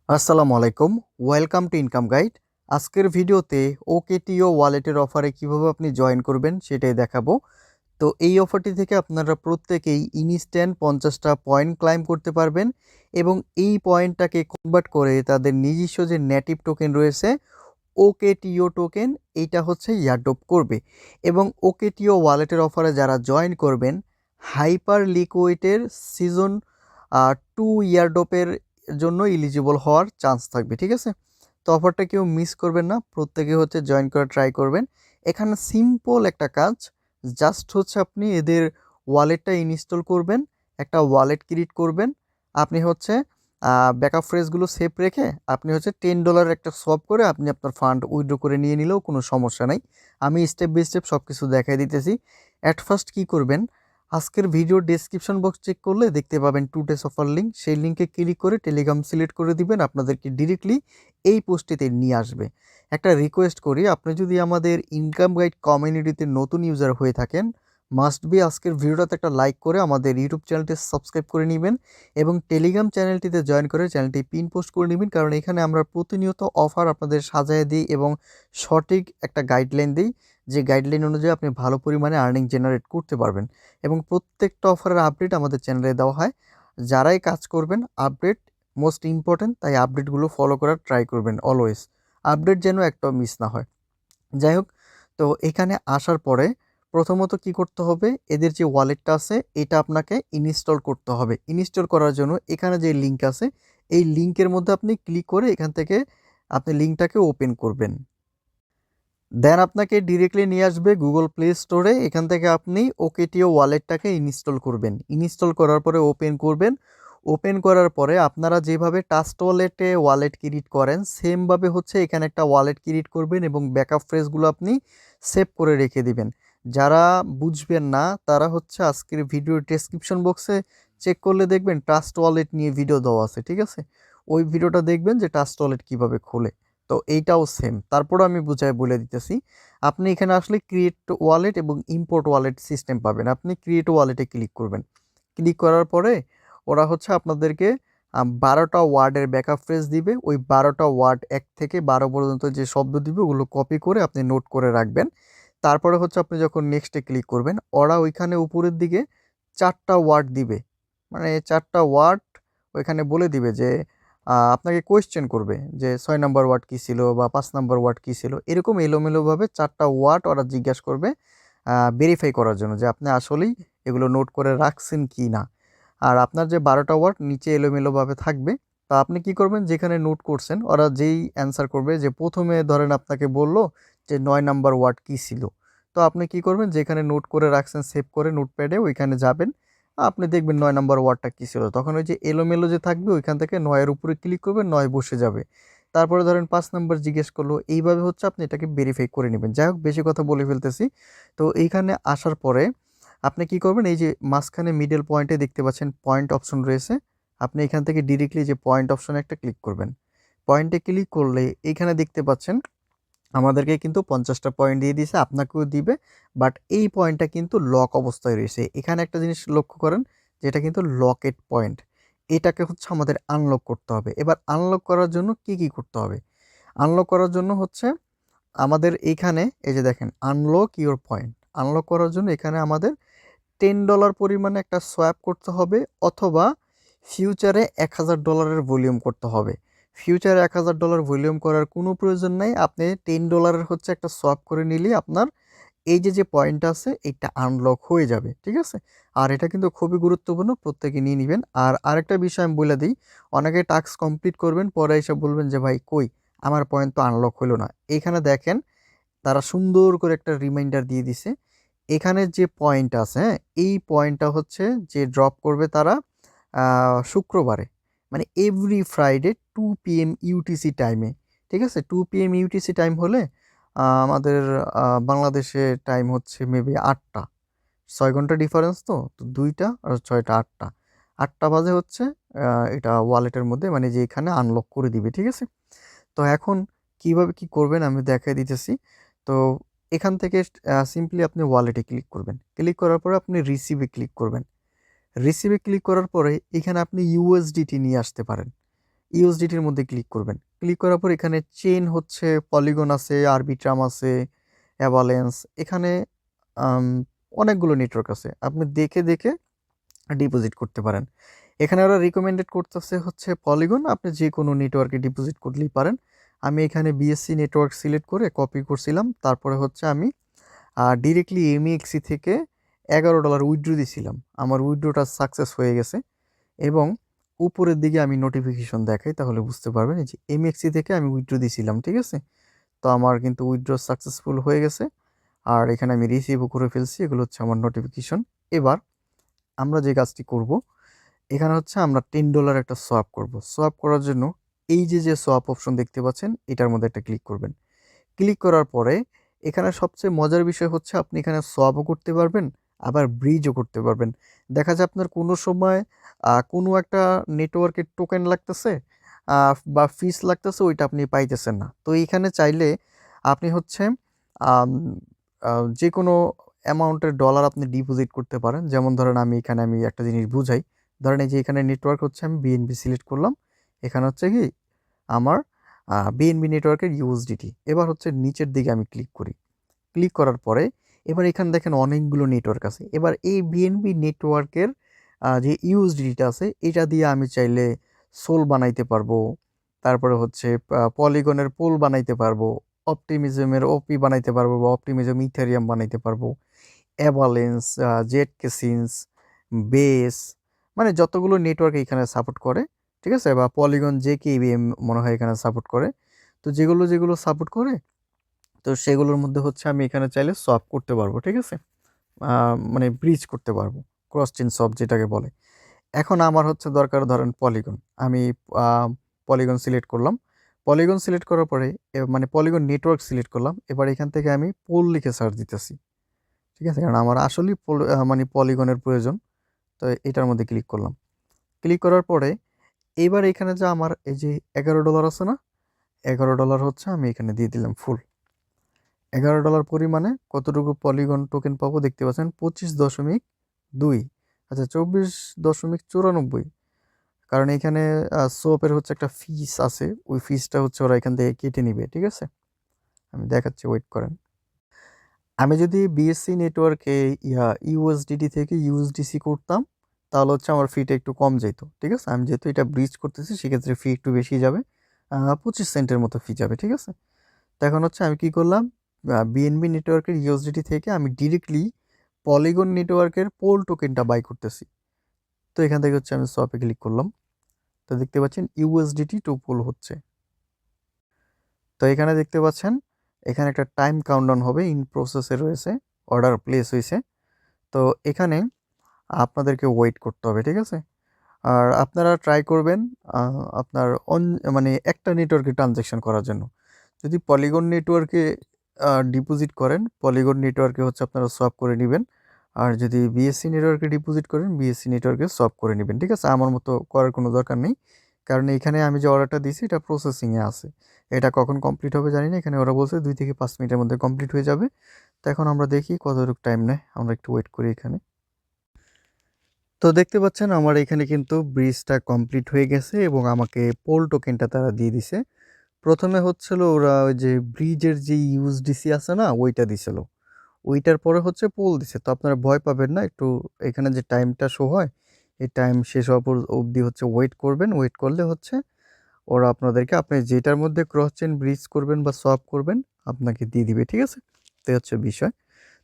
আসসালামু আলাইকুম। Welcome to income guide. আজকের ভিডিওতে ওকেটিও ওয়ালেটের অফারে কিভাবে আপনি জয়েন করবেন সেটাই দেখাবো। তো এই অফারটি থেকে আপনারা প্রত্যেকেই ইনস্ট্যান্ট 50টা পয়েন্ট ক্লাইম করতে পারবেন এবং এই পয়েন্টটাকে কনভার্ট করে তাদের নিজস্ব যে নেটিভ টোকেন রয়েছে ওকেটিও টোকেন, এইটা হচ্ছে ইয়ারড্রপ করবে। এবং ওকেটিও ওয়ালেটের অফারে যারা জয়েন করবেন হাইপার লিকুইডের সিজন 2 ইয়ারড্রপের জন্য এলিজিবল হওয়ার চান্স থাকবে, ঠিক আছে? তো অফারটা কেউ মিস করবেন না, প্রত্যেকে হচ্ছে জয়েন করে ট্রাই করবেন। এখানে সিম্পল একটা কাজ, জাস্ট হচ্ছে আপনি এদের ওয়ালেটটা ইনস্টল করবেন, একটা ওয়ালেট ক্রিয়েট করবেন। আপনি হচ্ছে ব্যাকআপ ফ্রেজগুলো সেভ রেখে আপনি হচ্ছে $10 একটা সোয়াপ করে আপনি আপনার ফান্ড উইথড্র করে নিয়ে নিলেও কোনো সমস্যা নাই। আমি স্টেপ বাই স্টেপ সব কিছু দেখাই দিতেছি। অ্যাট ফার্স্ট কী করবেন, আজকের ভিডিও ডেসক্রিপশন বক্স চেক করলে দেখতে পাবেন 2 ডেজ অফার লিঙ্ক, সেই লিঙ্কে ক্লিক করে টেলিগ্রাম সিলেক্ট করে দিবেন, আপনাদেরকে ডিরেক্টলি এই পোস্টটিতে নিয়ে আসবে। একটা রিকোয়েস্ট করি, আপনি যদি আমাদের ইনকাম গাইড কমিউনিটিতে নতুন ইউজার হয়ে থাকেন মাস্ট বি আজকের ভিডিওটাতে একটা লাইক করে আমাদের ইউটিউব চ্যানেলটি সাবস্ক্রাইব করে নেবেন এবং টেলিগ্রাম চ্যানেলটিতে জয়েন করে চ্যানেলটি পিন পোস্ট করে নেবেন, কারণ এখানে আমরা প্রতিনিয়ত অফার আপনাদের সাজায় দিই এবং সঠিক একটা গাইডলাইন দিই, যে গাইডলাইন অনুযায়ী আপনি ভালো পরিমাণে আর্নিং জেনারেট করতে পারবেন। এবং প্রত্যেকটা অফারের আপডেট আমাদের চ্যানেলে দেওয়া হয়। যারাই কাজ করবেন আপডেট মোস্ট ইম্পর্ট্যান্ট, তাই আপডেটগুলো ফলো করার ট্রাই করবেন অলওয়েজ, আপডেট যেন একটাও মিস না হয়। যাই হোক, তো এখানে আসার পরে প্রথমত কি করতে হবে, এদের যে ওয়ালেটটা আছে এটা আপনাকে ইনস্টল করতে হবে। ইনস্টল করার জন্য এখানে যে লিঙ্ক আছে এই লিঙ্কের মধ্যে আপনি ক্লিক করে এখান থেকে আপনি লিঙ্কটাকে ওপেন করবেন। দেন আপনাকে ডিরেক্টলি নিয়ে আসবে গুগল প্লে স্টোরে, এখান থেকে আপনি ওকেটিও ওয়ালেটটাকে ইনস্টল করবেন। ইনস্টল করার পরে ওপেন করবেন। ওপেন করার পরে আপনারা যেভাবে ট্রাস্ট ওয়ালেটে ওয়ালেট ক্রিয়েট করেন সেমভাবে হচ্ছে এখানে একটা ওয়ালেট ক্রিয়েট করবেন এবং ব্যাকআপ ফ্রেজগুলো আপনি সেভ করে রেখে দিবেন। যারা বুঝবেন না তারা হচ্ছে আজকের ভিডিও ডেসক্রিপশন বক্সে চেক করলে দেখবেন ট্রাস্ট ওয়ালেট নিয়ে ভিডিও দেওয়া আছে, ঠিক আছে? ওই ভিডিওটা দেখবেন যে ট্রাস্ট ওয়ালেট কীভাবে খোলে। তো এইটাও সেম, তারপরও আমি বুঝায় বলে দিতেছি। আপনি এখানে আসলে ক্রিয়েট ওয়ালেট এবং ইম্পোর্ট ওয়ালেট সিস্টেম পাবেন। আপনি ক্রিয়েট ওয়ালেটে ক্লিক করবেন। ক্লিক করার পরে ওরা হচ্ছে আপনাদেরকে 12টা ওয়ার্ডের ব্যাকআপ ফ্রেজ দিবে। ওই 12টা ওয়ার্ড 1 থেকে 12 পর্যন্ত যে শব্দ দিবে ওগুলো কপি করে আপনি নোট করে রাখবেন। তারপরে হচ্ছে আপনি যখন নেক্সটে ক্লিক করবেন ওরা ওইখানে উপরের দিকে 4টা ওয়ার্ড দিবে। মানে 4টা ওয়ার্ড ওইখানে বলে দিবে যে আপনাকে কোয়েশ্চেন করবে যে 6 নাম্বার ওয়ার্ড কী ছিল বা 5 নাম্বার ওয়ার্ড কী ছিল। এরকম এলোমেলোভাবে 4টা ওয়ার্ড ওরা জিজ্ঞাসা করবে ভেরিফাই করার জন্য যে আপনি আসলেই এগুলো নোট করে রাখছেন কি না। আর আপনার যে 12টা ওয়ার্ড নিচে এলোমেলোভাবে থাকবে। তা আপনি কি করবেন, যেখানে নোট করছেন ওরা যেই অ্যান্সার করবে, যে প্রথমে ধরেন আপনাকে বলল যে 9 নাম্বার ওয়ার্ড কী ছিল। তো আপনি কি করবেন, যেখানে নোট করে রাখছেন সেভ করে নোটপ্যাডে ওইখানে যাবেন, আপনি দেখবেন 9 নাম্বার ওয়ার্ডটা কী ছিল। তখন ওই যে এলোমেলো যে থাকবে ওইখান থেকে 9 এর উপরে ক্লিক করবেন, 9 বসে যাবে। তারপরে ধরেন 5 নাম্বার জিজ্ঞেস করলো, এইভাবে হচ্ছে আপনি এটাকে ভেরিফাই করে নেবেন। যাই হোক, বেশি কথা বলে ফেলতেছি। তো এইখানে আসার পরে আপনি কি করবেন, এই যে মাঝখানে মিডল পয়েন্টে দেখতে পাচ্ছেন পয়েন্ট অপশন রয়েছে, আপনি এখান থেকে ডিরেক্টলি যে পয়েন্ট অপশনে একটা ক্লিক করবেন। পয়েন্টে ক্লিক করলে এইখানে দেখতে পাচ্ছেন আমাদেরকে কিন্তু 50টা পয়েন্ট দিয়ে দিয়েছে, আপনাকেও দিবে। বাট এই পয়েন্টটা কিন্তু লক অবস্থায় রয়েছে। এখানে একটা জিনিস লক্ষ্য করেন, যেটা কিন্তু লকেট পয়েন্ট। এটাকে হচ্ছে আমাদের আনলক করতে হবে। এবার আনলক করার জন্য কি কি করতে হবে? আনলক করার জন্য হচ্ছে আমাদের এইখানে এই যে দেখেন আনলক ইওর পয়েন্ট। আনলক করার জন্য এখানে আমাদের $10 পরিমাণে একটা সোয়াপ করতে হবে, অথবা ফিউচারে $1000 ভলিউম করতে হবে। ফিউচারে $1000 ভলিউম করার কোনো প্রয়োজন নাই। আপনি $10 হচ্ছে একটা সোয়াপ করে নিলেই আপনার এই যে পয়েন্ট আছে এটা আনলক হয়ে যাবে, ঠিক আছে? আর এটা কিন্তু খুবই গুরুত্বপূর্ণ, প্রত্যেকে নিয়ে নিবেন। আর আরেকটা বিষয় আমি বলে দিই, অনেকে টাস্ক কমপ্লিট করবেন পরে এসে বলবেন যে ভাই কই আমার পয়েন্ট তো আনলক হলো না। এখানে দেখেন তারা সুন্দর করে একটা রিমাইন্ডার দিয়ে দিছে। এখানে যে পয়েন্ট আছে, হ্যাঁ, এই পয়েন্টটা হচ্ছে যে ড্রপ করবে তারা শুক্রবারে, মানে এভরি ফ্রাইডে 2 PM ইউটিসি টাইমে, ঠিক আছে? 2 PM ইউটিসি টাইম হলে আমাদের বাংলাদেশে টাইম হচ্ছে মেবি 8টা, 6 ঘন্টা ডিফারেন্স, তো 2টা আর 6টা 8টা, 8টা বাজে হচ্ছে এটা ওয়ালেটের মধ্যে মানে যে এখানে আনলক করে দিবে, ঠিক আছে? তো এখন কিভাবে কি করবেন আমি দেখাই দিতেছি। তো এখান থেকে সিম্পলি আপনি ওয়ালেটে ক্লিক করবেন। ক্লিক করার পরে আপনি রিসিভে ক্লিক করবেন। রিসিভে ক্লিক করার পরে এখানে আপনি ইউএসডিটি নিয়ে আসতে পারেন। ইউএসডিটির মধ্যে ক্লিক করবেন। ক্লিক করার পর এখানে চেইন হচ্ছে, পলিগন আছে, আরবিট্রাম আছে, অ্যাভালেন্স, এখানে আম, অনেকগুলো নেটওয়ার্ক আছে, আপনি দেখে দেখে ডিপোজিট করতে পারেন। এখানে ওরা রিকমেন্ডেড করতেছে হচ্ছে পলিগন, আপনি যে কোনো নেটওয়ার্কে ডিপোজিট করলেই পারেন। আমি এখানে বিএসসি নেটওয়ার্ক সিলেক্ট করে কপি করছিলাম, তারপরে হচ্ছে আমি ডিরেক্টলি এমইএক্সি থেকে $11 উইথড্র দিছিলাম। আমার উইথড্রটা সাকসেস হয়ে গেছে এবং উপরের দিকে আমি নোটিফিকেশন দেখাই, তাহলে বুঝতে পারবেন এই যে এমএক্সি থেকে আমি উইথড্র দিছিলাম, ঠিক আছে। তো আমার কিন্তু উইথড্র সাকসেসফুল হয়ে গেছে, আর এখানে আমি রিসিভও করে ফেলছি। এগুলো হচ্ছে আমার নোটিফিকেশন। এবার আমরা যে কাজটি করব, এখানে হচ্ছে আমরা $10 একটা সোয়াপ করব। সোয়াপ করার জন্য এই যে সোয়াপ অপশন দেখতে পাচ্ছেন, এটার মধ্যে একটা ক্লিক করবেন। ক্লিক করার পরে এখানে সবচেয়ে মজার বিষয় হচ্ছে আপনি এখানে সোয়াপও করতে পারবেন, আবার ব্রিজও করতে পারবেন। দেখা যায় আপনার কোনো সময় কোনো একটা নেটওয়ার্কের টোকেন লাগতেছে বা ফিস লাগতেছে, ওইটা আপনি পাইতেছেন না। তো এইখানে চাইলে আপনি হচ্ছে আম, যে কোনো অ্যামাউন্টের ডলার আপনি ডিপোজিট করতে পারেন। যেমন ধরেন আমি একটা জিনিস বুঝাই। ধরেন এই যে এখানে নেটওয়ার্ক হচ্ছে, আমি বিএনবি সিলেক্ট করলাম। এখানে হচ্ছে কি আমার বিএনবি নেটওয়ার্কের ইউএসডিটি। এবার হচ্ছে নিচের দিকে আমি ক্লিক করি। ক্লিক করার পরে এবার এখানে দেখেন অনেকগুলো নেটওয়ার্ক আছে। এবার এই বিএনবি নেটওয়ার্কের যে ইউএসডিটিটা আছে, এটা দিয়ে আমি চাইলে সোল বানাইতে পারবো, তারপরে হচ্ছে পলিগনের পোল বানাইতে পারবো, অপটিমিজমের ওপি বানাইতে পারবো, বা অপটিমিজম ইথেরিয়াম বানাইতে পারবো, অ্যাভালেন্স, জেট কেসিনস, বেস, মানে যতগুলো নেটওয়ার্ক এখানে সাপোর্ট করে, ঠিক আছে, বা পলিগন যে কেভিএম মনে হয় এখানে সাপোর্ট করে। তো যেগুলো যেগুলো সাপোর্ট করে, তো সেগুলোর মধ্যে হচ্ছে আমি এখানে চাইলে সলভ করতে পারবো, ঠিক আছে। মানে ব্রিজ করতে পারবো, ক্রস চেইন সলভ যেটাকে বলে। এখন আমার হচ্ছে দরকার ধরেন পলিগন। আমি পলিগন সিলেক্ট করলাম। পলিগন সিলেক্ট করার পরে মানে পলিগন নেটওয়ার্ক সিলেক্ট করলাম। এবার এখান থেকে আমি পোল লিখে সার্চ দিতেছি, ঠিক আছে, কারণ আমার আসলেই মানে পলিগনের প্রয়োজন। তো এটার মধ্যে ক্লিক করলাম। ক্লিক করার পরে এইবার এখানে যে আমার এই যে $11 আছে না, $11 হচ্ছে আমি এখানে দিয়ে দিলাম ফুল। $11 পরিমাণে কতটুকু পলিগন টোকেন পাবো দেখতে পাচ্ছেন, 25.2। আচ্ছা, 24.94, কারণ এখানে সোপের হচ্ছে একটা ফিস আছে, ওই ফিসটা হচ্ছে ওরা এখান থেকে কেটে নিবে, ঠিক আছে। আমি দেখাচ্ছি, ওয়েট করেন। আমি যদি বিএসসি নেটওয়ার্কে ইউএসডিটি থেকে ইউএসডিসি করতাম, তাহলে হচ্ছে আমার ফিটা একটু কম যেত, ঠিক আছে। আমি যেহেতু এটা ব্রিজ করতেছি, সেক্ষেত্রে ফি একটু বেশি যাবে, 25 সেন্টের মতো ফি যাবে, ঠিক আছে। তো এখন হচ্ছে আমি কি করলাম, বিএনবি নেটওয়ার্কের ইউএসডিটি থেকে আমি ডিরেক্টলি পলিগন নেটওয়ার্কের পোল টোকেনটা বাই করতেছি। তো এখান থেকে হচ্ছে আমি সোয়াপে ক্লিক করলাম। তো দেখতে পাচ্ছেন ইউএসডিটি টু পোল হচ্ছে। তো এখানে দেখতে পাচ্ছেন এখানে একটা টাইম কাউন্টডাউন হবে, ইন প্রসেসে রয়েছে, অর্ডার প্লেস হয়েছে। তো এখানে আপনাদেরকে ওয়েট করতে হবে, ঠিক আছে। আর আপনারা ট্রাই করবেন আপনার মানে একটা নেটওয়ার্কে ট্রানজ্যাকশন করার জন্য। যদি পলিগন নেটওয়ার্কে ডিপোজিট করেন, পলিগন নেটওয়ার্কে হচ্ছে আপনারা সোয়াপ করে নেবেন। আর যদি বিএসসি নেটওয়ার্কে ডিপোজিট করেন, বিএসসি নেটওয়ার্কে সোয়াপ করে নেবেন, ঠিক আছে। আমার মতো করার কোনো দরকার নেই, কারণ এখানে আমি যে অর্ডারটা দিয়েছি এটা প্রসেসিংয়ে আছে। এটা কখন কমপ্লিট হবে জানি না, এখানে ওরা বলছে 2 থেকে 5 মিনিটের মধ্যে কমপ্লিট হয়ে যাবে। তো এখন আমরা দেখি কতটুকু টাইম নেয়, আমরা একটু ওয়েট করি এখানে। তো দেখতে পাচ্ছেন আমার এখানে কিন্তু ব্রিজটা কমপ্লিট হয়ে গেছে এবং আমাকে পোল টোকেনটা তারা দিয়ে দিছে। প্রথমে হচ্ছিল ওরা ওই যে ব্রিজের যে ইউএসডিসি আছে না, ওইটা দিছিল। ওইটার পরে হচ্ছে পোল দিছে। তো আপনারা ভয় পাবেন না, একটু এখানে যে টাইমটা শো হয়, এই টাইম শেষ হওয়ার পর অবধি হচ্ছে ওয়েট করবেন। ওয়েট করলে হচ্ছে ওরা আপনাদেরকে আপনি যেটার মধ্যে ক্রস চেইন ব্রিজ করবেন বা সোয়াপ করবেন, আপনাকে দিয়ে দিবে, ঠিক আছে। তো হচ্ছে বিষয়।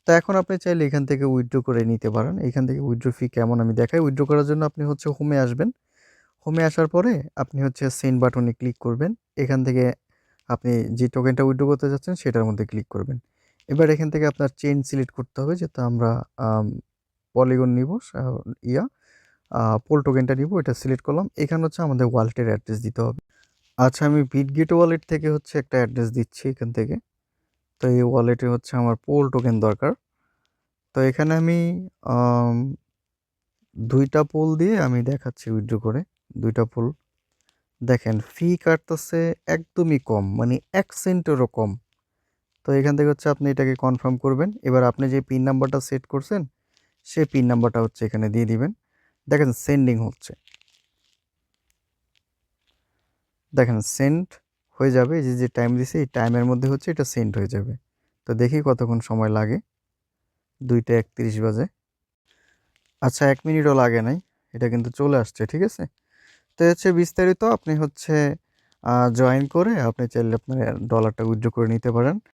তো এখন আপনি চাইলে এখান থেকে উইথড্র করে নিতে পারেন। এখান থেকে উইথড্র ফি কেমন আমি দেখাই। উইথড্র করার জন্য আপনি হচ্ছে হোমে আসবেন। হোমে আসার পরে আপনি হচ্ছে সেন্ড বাটনে ক্লিক করবেন। এখান থেকে আপনি যে টোকেনটা উইথড্র করতে যাচ্ছেন সেটার মধ্যে ক্লিক করবেন। এবার এখান থেকে আপনার চেইন সিলেক্ট করতে হবে, যেহেতু আমরা পলিগন নিব, ইয়া পোল টোকেনটা নিব, এটা সিলেক্ট করলাম। এখানে হচ্ছে আমাদের ওয়ালেটের অ্যাড্রেস দিতে হবে। আচ্ছা, আমি বিটগেট ওয়ালেট থেকে হচ্ছে একটা অ্যাড্রেস দিচ্ছি এখান থেকে। তো এই ওয়ালেটে হচ্ছে আমার পোল টোকেন দরকার। তো এখানে আমি 2টা পোল দিয়ে আমি দেখাচ্ছি উইথড্র করে। 2টা পোল দেখেন, ফি কাটতেছে একদমই কম, মানে 1 সেন্টেরও কম। তো এখান থেকে হচ্ছে আপনি এটাকে কনফার্ম করবেন। এবার আপনি যে পিন নাম্বারটা সেট করছেন, সেই পিন নাম্বারটা হচ্ছে এখানে দিয়ে দিবেন। দেখেন সেন্ডিং হচ্ছে। দেখেন সেন্ড হয়ে যাবে, এই যে টাইম দিছে এই টাইমের মধ্যে হচ্ছে এটা সেন্ড হয়ে যাবে। তো দেখি কতক্ষণ সময় লাগে। 2টা 31 বাজে। আচ্ছা 1 মিনিটও লাগে নাই, এটা কিন্তু চলে আসছে, ঠিক আছে। তো হচ্ছে বিস্তারিত আপনি হচ্ছে জয়েন করে আপনি চাইলে আপনার ডলারটা উইথড্র করে নিতে পারেন।